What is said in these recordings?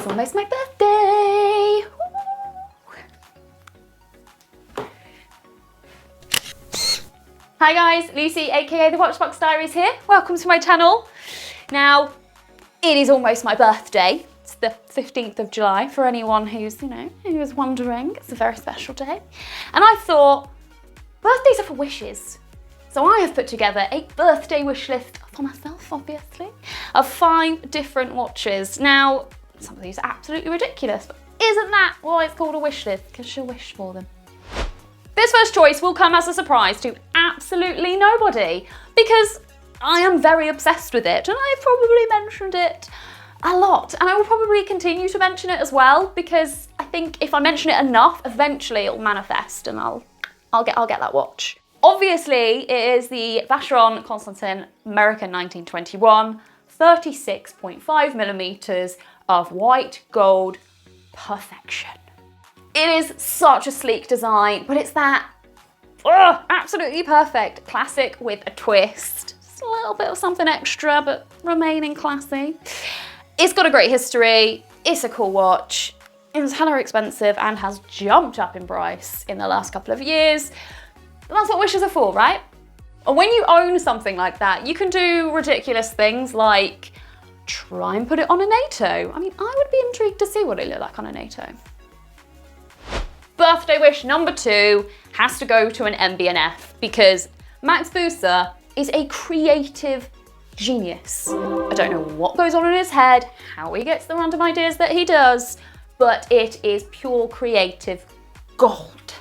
it's almost my birthday. Hi guys, Lucy aka the Watchbox Diaries here. Welcome to my channel. Now, it is almost my birthday. It's the 15th of July for anyone who's, who's wondering. It's a very special day. And I thought, birthdays are for wishes. So I have put together a birthday wish list for myself, obviously, of 5 different watches. Now, some of these are absolutely ridiculous, but isn't that why it's called a wish list? Because you'll wish for them. This first choice will come as a surprise to absolutely nobody because I am very obsessed with it and I've probably mentioned it a lot and I will probably continue to mention it as well because I think if I mention it enough, eventually it'll manifest and I'll get that watch. Obviously, it is the Vacheron Constantin American 1921 36.5 millimeters of white gold perfection. It is such a sleek design, but it's that absolutely perfect classic with a twist. Just a little bit of something extra, but remaining classy. It's got a great history. It's a cool watch. It's hella expensive and has jumped up in price in the last couple of years. But that's what wishes are for, right? And when you own something like that, you can do ridiculous things like try and put it on a NATO. I mean, I would be intrigued to see what it looked like on a NATO. Birthday wish number 2 has to go to an MB&F because Max Buser is a creative genius. I don't know what goes on in his head, how he gets the random ideas that he does, but it is pure creative gold.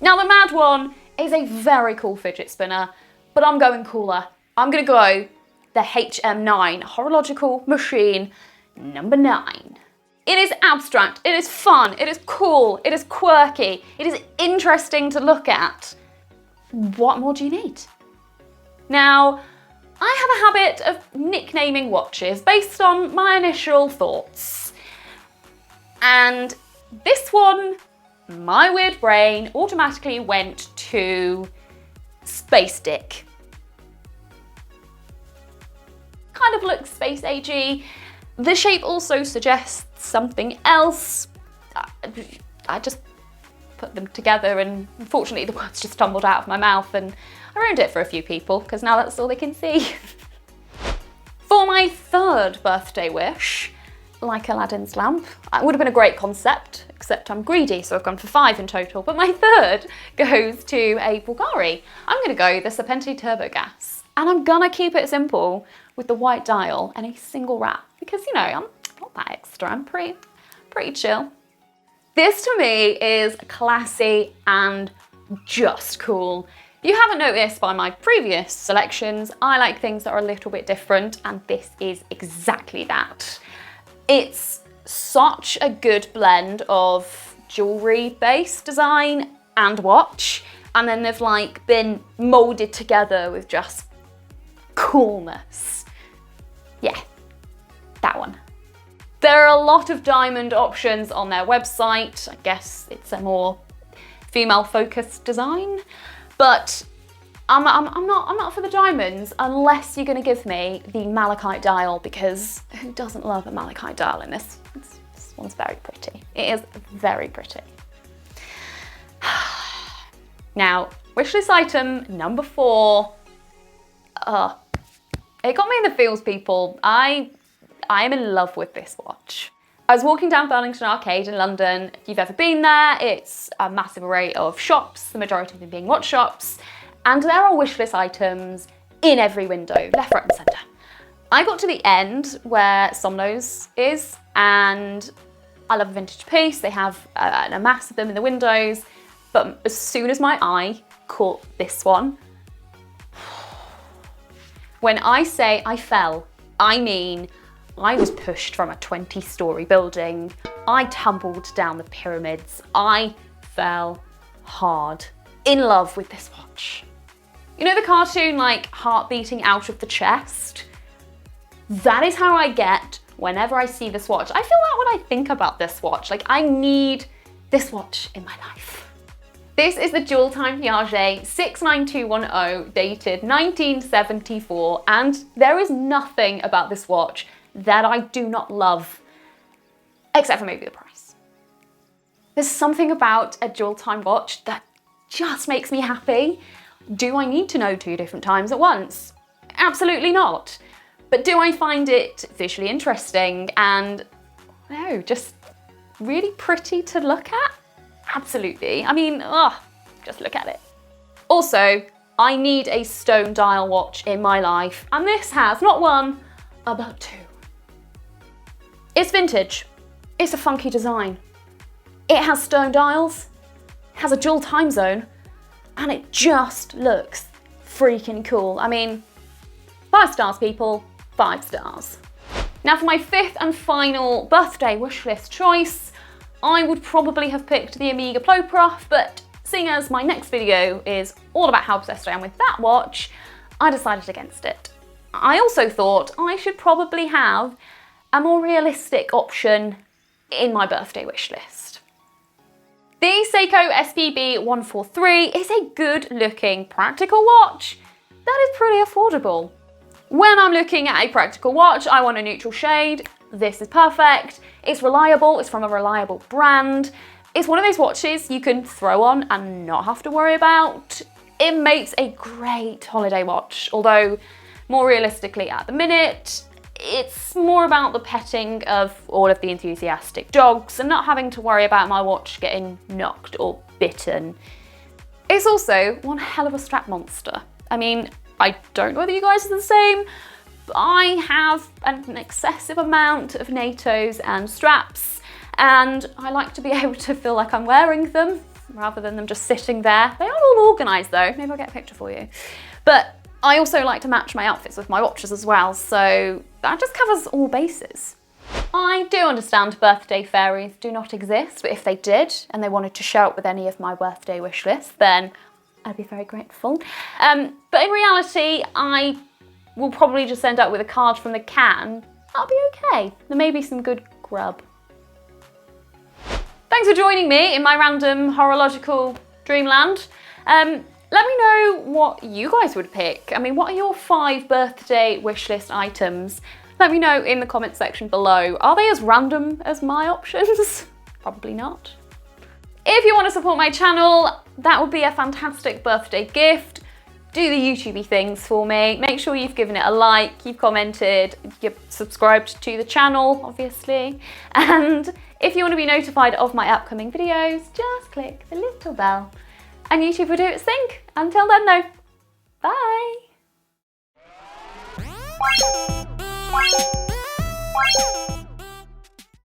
Now the mad one is a very cool fidget spinner, but I'm going cooler. I'm gonna go the HM9 horological machine number 9. It is abstract, it is fun, it is cool, it is quirky, it is interesting to look at. What more do you need? Now, I have a habit of nicknaming watches based on my initial thoughts. And this one, my weird brain automatically went to Space Dick. Kind of looks space agey. The shape also suggests something else. I just put them together and unfortunately the words just tumbled out of my mouth and I ruined it for a few people because now that's all they can see. For my 3rd birthday wish, like Aladdin's lamp, it would have been a great concept, except I'm greedy, so I've gone for 5 in total, but my 3rd goes to a Bulgari. I'm gonna go the Serpenti Turbo Gas, and I'm gonna keep it simple with the white dial and a single wrap, because I'm not that extra, I'm pretty chill. This to me is classy and just cool. You haven't noticed by my previous selections, I like things that are a little bit different, and this is exactly that. It's such a good blend of jewelry-based design and watch, and then they've been molded together with just coolness. Yeah, that one. There are a lot of diamond options on their website. I guess it's a more female-focused design, but I'm not for the diamonds unless you're gonna give me the malachite dial, because who doesn't love a malachite dial in this? This one's very pretty. It is very pretty. Now, wishlist item number 4. It got me in the feels, people. I am in love with this watch. I was walking down Burlington Arcade in London. If you've ever been there, it's a massive array of shops, the majority of them being watch shops, and there are wishlist items in every window, left, right and centre. I got to the end where Somno's is, and I love a vintage piece. They have a mass of them in the windows, but as soon as my eye caught this one, when I say I fell, I mean I was pushed from a 20-story building. I tumbled down the pyramids. I fell hard in love with this watch. You know the cartoon, heart beating out of the chest? That is how I get whenever I see this watch. I feel that when I think about this watch. I need this watch in my life. This is the Dual Time Piaget 69210, dated 1974, and there is nothing about this watch that I do not love. except for maybe the price. There's something about a dual time watch that just makes me happy. Do I need to know 2 different times at once? Absolutely not. But do I find it visually interesting and, no, just really pretty to look at? Absolutely. I mean, just look at it. Also, I need a stone dial watch in my life, and this has not 1, but 2. It's vintage. It's a funky design. It has stone dials, has a dual time zone, and it just looks freaking cool. I mean, 5 stars, people, 5 stars. Now for my 5th and final birthday wishlist choice, I would probably have picked the Omega Pro Prof, but seeing as my next video is all about how obsessed I am with that watch, I decided against it. I also thought I should probably have a more realistic option in my birthday wishlist. The Seiko SPB 143 is a good looking practical watch that is pretty affordable. When I'm looking at a practical watch, I want a neutral shade. This is perfect. It's reliable, it's from a reliable brand. It's one of those watches you can throw on and not have to worry about. It makes a great holiday watch, although more realistically at the minute, it's more about the petting of all of the enthusiastic dogs and not having to worry about my watch getting knocked or bitten. It's also one hell of a strap monster. I mean, I don't know whether you guys are the same, but I have an excessive amount of NATOs and straps, and I like to be able to feel like I'm wearing them rather than them just sitting there. They are all organised though, maybe I'll get a picture for you. But I also like to match my outfits with my watches as well, so that just covers all bases. I do understand birthday fairies do not exist, but if they did and they wanted to show up with any of my birthday wish lists, then I'd be very grateful. But in reality, I will probably just end up with a card from the can. I'll be okay. There may be some good grub. Thanks for joining me in my random horological dreamland. Let me know what you guys would pick. I mean, what are your 5 birthday wishlist items? Let me know in the comment section below. Are they as random as my options? Probably not. If you want to support my channel, that would be a fantastic birthday gift. Do the YouTubey things for me. Make sure you've given it a like, you've commented, you've subscribed to the channel, obviously. And if you want to be notified of my upcoming videos, just click the little bell. And YouTube will do its thing. Until then though, bye!